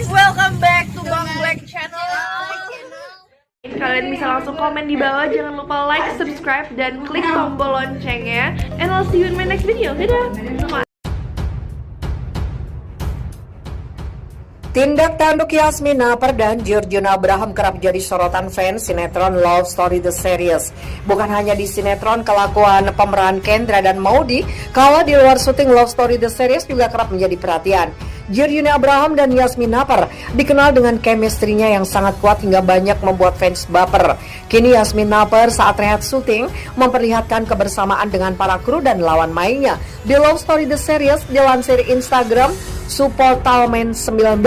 welcome back to Bang Black Channel. Kalian bisa langsung komen di bawah, jangan lupa like, subscribe, dan klik tombol loncengnya. And I'll see you in my next video. Dadah. Tindak tanduk Yasmin Napar dan Georgina Abraham kerap jadi sorotan fans sinetron Love Story The Series. Bukan hanya di sinetron, kelakuan pemeran Kendra dan Maudy kala di luar syuting Love Story The Series juga kerap menjadi perhatian. Georgina Abraham dan Yasmin Napar dikenal dengan chemistry-nya yang sangat kuat hingga banyak membuat fans baper. Kini Yasmin Napar saat rehat syuting memperlihatkan kebersamaan dengan para kru dan lawan mainnya. Di Love Story The Series dilansir Instagram Supportalmen 19.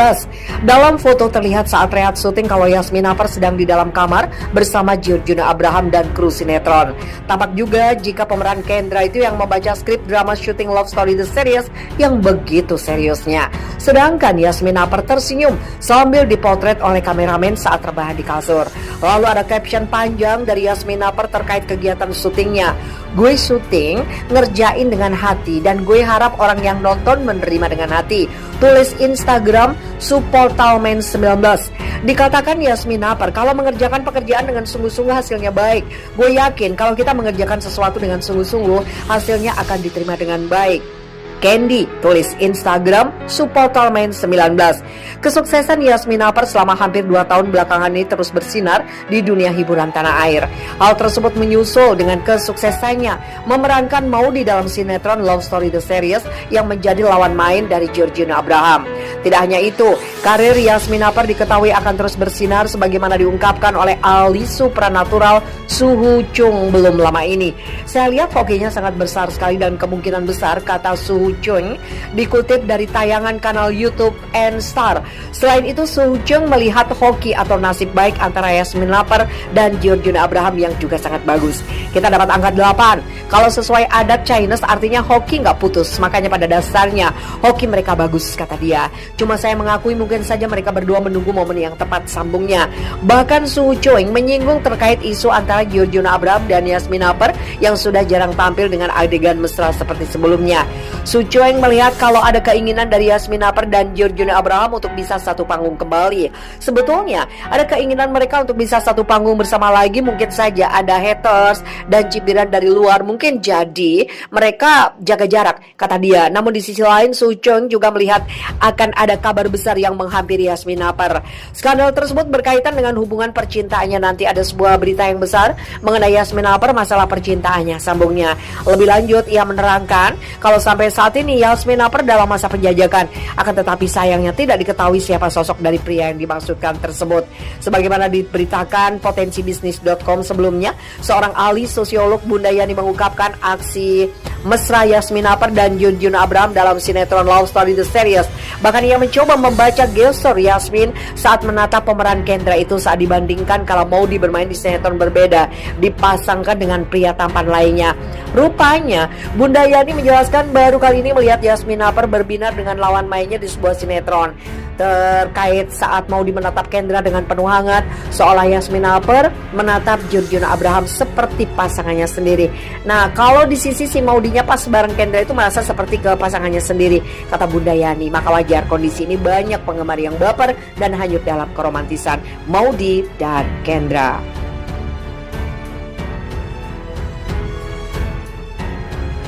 Dalam foto terlihat saat rehat syuting kalau Yasmin Napar sedang di dalam kamar bersama Georgina Abraham dan kru sinetron. Tampak juga jika pemeran Kendra itu yang membaca skrip drama syuting Love Story The Series yang begitu seriusnya. Sedangkan Yasmin Napar tersenyum sambil dipotret oleh kameramen saat rebahan di kasur. Lalu ada caption panjang dari Yasmin Napar terkait kegiatan syutingnya. Gue syuting ngerjain dengan hati dan gue harap orang yang nonton menerima dengan hati. Tulis Instagram Supportalmen 19. Dikatakan Yasmin Napar kalau mengerjakan pekerjaan dengan sungguh-sungguh hasilnya baik. Gue yakin kalau kita mengerjakan sesuatu dengan sungguh-sungguh hasilnya akan diterima dengan baik. Candy, tulis Instagram Supportalmen 19. Kesuksesan Yasmin Napar selama hampir 2 tahun belakangan ini terus bersinar di dunia hiburan tanah air. Hal tersebut menyusul dengan kesuksesannya memerankan Maudy dalam sinetron Love Story The Series yang menjadi lawan main dari Georgina Abraham. Tidak hanya itu, karir Yasmin Napar diketahui akan terus bersinar sebagaimana diungkapkan oleh ahli supranatural Suhu Chung belum lama ini. Saya lihat hokinya sangat besar sekali dan kemungkinan besar, kata Suhu Chung dikutip dari tayangan kanal YouTube N-Star. Selain itu, Suhu Chung melihat hoki atau nasib baik antara Yasmin Napar dan Georgina Abraham yang juga sangat bagus. Kita dapat angka 8. Kalau sesuai adat Chinese artinya hoki nggak putus. Makanya pada dasarnya hoki mereka bagus, kata dia. Cuma saya mengakui mungkin saja mereka berdua menunggu momen yang tepat, sambungnya. Bahkan Suhu Chung menyinggung terkait isu antara Georgina Abraham dan Yasmin Napar yang sudah jarang tampil dengan adegan mesra seperti sebelumnya. Suhu Chung melihat kalau ada keinginan dari Yasmin Napar dan Georgina Abraham untuk bisa satu panggung kembali. Sebetulnya ada keinginan mereka untuk bisa satu panggung bersama lagi, mungkin saja ada haters dan cibiran dari luar, mungkin jadi mereka jaga jarak, kata dia. Namun di sisi lain Suhu Chung juga melihat akan ada kabar besar yang menghampiri Yasmin Napar. Skandal tersebut berkaitan dengan hubungan percintaannya. Nanti ada sebuah berita yang besar mengenai Yasmin Napar masalah percintaannya, sambungnya. Lebih lanjut ia menerangkan kalau sampai saat ini Yasmin Napar dalam masa penjajakan, akan tetapi sayangnya tidak diketahui siapa sosok dari pria yang dimaksudkan tersebut. Sebagaimana diberitakan potensibisnis.com sebelumnya, seorang ahli sosiolog Bunda Yani mengungkapkan aksi mesra Yasmin Napar dan Georgina Abraham dalam sinetron Love Story The Series. Bahkan ia mencoba membaca gestur Yasmin saat menatap pemeran Kendra itu saat dibandingkan kalau Maudy bermain di sinetron berbeda, dipasangkan dengan pria tampan lainnya. Rupanya Bunda Yani menjelaskan baru kali ini melihat Yasmin Napar berbinar dengan lawan mainnya di sebuah sinetron. Terkait saat Maudy menatap Kendra dengan penuh hangat, seolah Yasmin Napar menatap Georgina Abraham seperti pasangannya sendiri. Nah, kalau di sisi si Maudy-nya pas bareng Kendra itu merasa seperti ke pasangannya sendiri, kata Bunda Yani. Maka wajar kondisi ini banyak penggemar yang baper dan hanyut dalam keromantisan Maudy dan Kendra.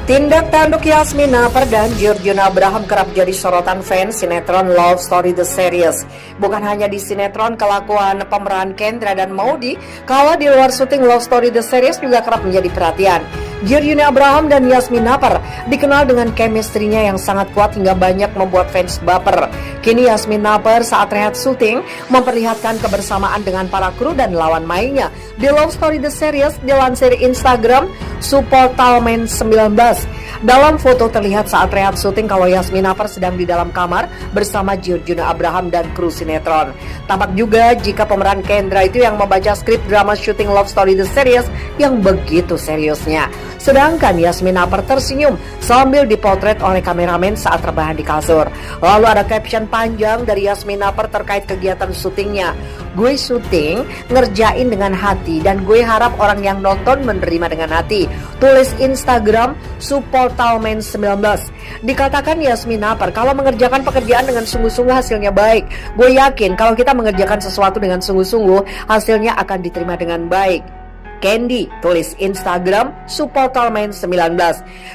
Tindak tanduk Yasmin Napar dan Georgina Abraham kerap jadi sorotan fans sinetron Love Story The Series. Bukan hanya di sinetron, kelakuan pemeran Kendra dan Maudy kala di luar syuting Love Story The Series juga kerap menjadi perhatian. Georgina Abraham dan Yasmin Napar dikenal dengan chemistry-nya yang sangat kuat hingga banyak membuat fans baper. Kini Yasmin Napar saat rehat syuting memperlihatkan kebersamaan dengan para kru dan lawan mainnya. Di Love Story The Series dilansir Instagram Supportalmen 19. Dalam foto terlihat saat rehat syuting kalau Yasmin Napar sedang di dalam kamar bersama Georgina Abraham dan kru sinetron. Tampak juga jika pemeran Kendra itu yang membaca skrip drama syuting Love Story The Series yang begitu seriusnya. Sedangkan Yasmin Naper tersenyum sambil dipotret oleh kameramen saat rebahan di kasur. Lalu ada caption panjang dari Yasmin Naper terkait kegiatan syutingnya. Gue syuting ngerjain dengan hati dan gue harap orang yang nonton menerima dengan hati. Tulis Instagram Supportalman19. Dikatakan Yasmin Naper kalau mengerjakan pekerjaan dengan sungguh-sungguh hasilnya baik. Gue yakin kalau kita mengerjakan sesuatu dengan sungguh-sungguh hasilnya akan diterima dengan baik. Candy, tulis Instagram Supportalman19.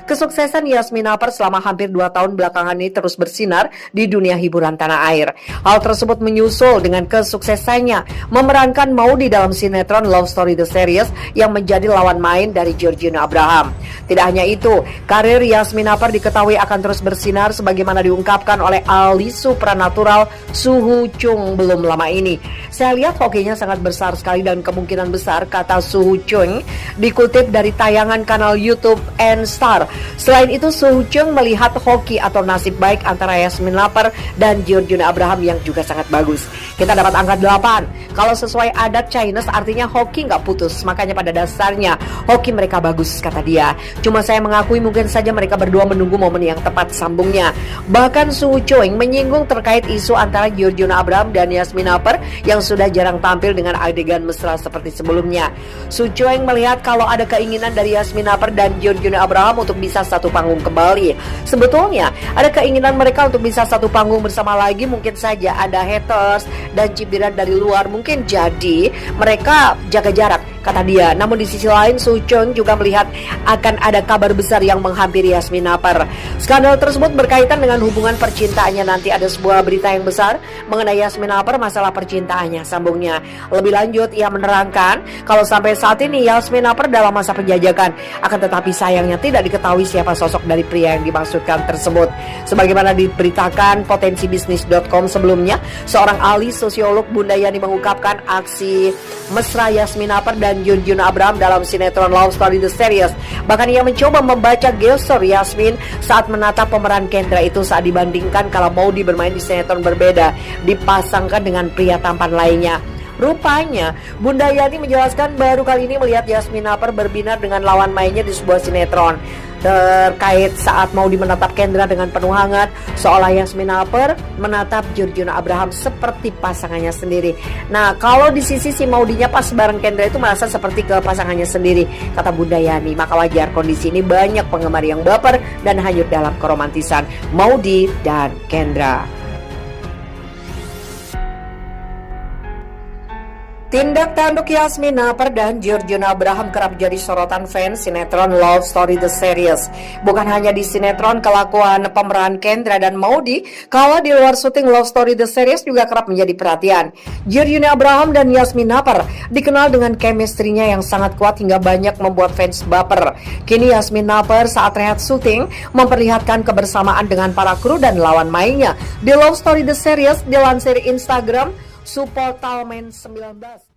Kesuksesan Yasmin Naper selama hampir 2 tahun belakangan ini terus bersinar di dunia hiburan tanah air. Hal tersebut menyusul dengan kesuksesannya memerankan Maudy dalam sinetron Love Story The Series yang menjadi lawan main dari Georgina Abraham. Tidak hanya itu, karir Yasmin Naper diketahui akan terus bersinar sebagaimana diungkapkan oleh ahli supranatural Suhu Chung belum lama ini. Saya lihat hokinya sangat besar sekali dan kemungkinan besar, kata Suhu Chung dikutip dari tayangan kanal YouTube N-Star. Selain itu, Suhu Chung melihat hoki atau nasib baik antara Yasmin Naper dan Georgina Abraham yang juga sangat bagus. Kita dapat angka 8. Kalau sesuai adat Chinese artinya hoki nggak putus. Makanya pada dasarnya hoki mereka bagus, kata dia. Cuma saya mengakui mungkin saja mereka berdua menunggu momen yang tepat sambungnya. Bahkan Suhu Chung menyinggung terkait isu antara Georgina Abraham dan Yasmin Naper yang sudah jarang tampil dengan adegan mesra seperti sebelumnya. Suhu Chung melihat kalau ada keinginan dari Yasmin Naper dan Georgina Abraham untuk bisa satu panggung kembali. Sebetulnya ada keinginan mereka untuk bisa satu panggung bersama lagi, mungkin saja ada haters dan cibiran dari luar, mungkin jadi mereka jaga jarak, kata dia. Namun di sisi lain Suhu Chung juga melihat akan ada kabar besar yang menghampiri Yasmin Naper. Skandal tersebut berkaitan dengan hubungan percintaannya. Nanti ada sebuah berita yang besar mengenai Yasmin Naper masalah percintaannya, sambungnya. Lebih lanjut ia menerangkan kalau sampai saat ini Yasmin Naper dalam masa penjajakan, akan tetapi sayangnya tidak diketahui siapa sosok dari pria yang dimaksudkan tersebut. Sebagaimana diberitakan potensibisnis.com sebelumnya, seorang ahli sosiolog Bunda Yani mengungkapkan aksi mesra Yasmin Naper dan Georgina Abraham dalam sinetron Love Story The Series. Bahkan ia mencoba membaca gestur Yasmin saat menatap pemeran Kendra itu saat dibandingkan kalau Maudy bermain di sinetron berbeda, dipasangkan dengan pria tampan lainnya. Rupanya, Bunda Yani menjelaskan baru kali ini melihat Yasmin Naper berbinar dengan lawan mainnya di sebuah sinetron. Terkait saat Maudy menatap Kendra dengan penuh hangat, seolah Yasmin Naper menatap Georgina Abraham seperti pasangannya sendiri. Nah, kalau di sisi si Maudinya pas bareng Kendra itu merasa seperti ke pasangannya sendiri, kata Bunda Yani. Maka wajar kondisi ini banyak penggemar yang baper dan hanyut dalam keromantisan Maudy dan Kendra. Tindak tanduk Yasmin Naper dan Georgina Abraham kerap jadi sorotan fans sinetron Love Story The Series. Bukan hanya di sinetron, kelakuan pemeran Kendra dan Maudy kalau di luar syuting Love Story The Series juga kerap menjadi perhatian. Georgina Abraham dan Yasmin Naper dikenal dengan chemistry-nya yang sangat kuat hingga banyak membuat fans baper. Kini Yasmin Naper saat rehat syuting memperlihatkan kebersamaan dengan para kru dan lawan mainnya. Di Love Story The Series dilansir Instagram Supportalman19.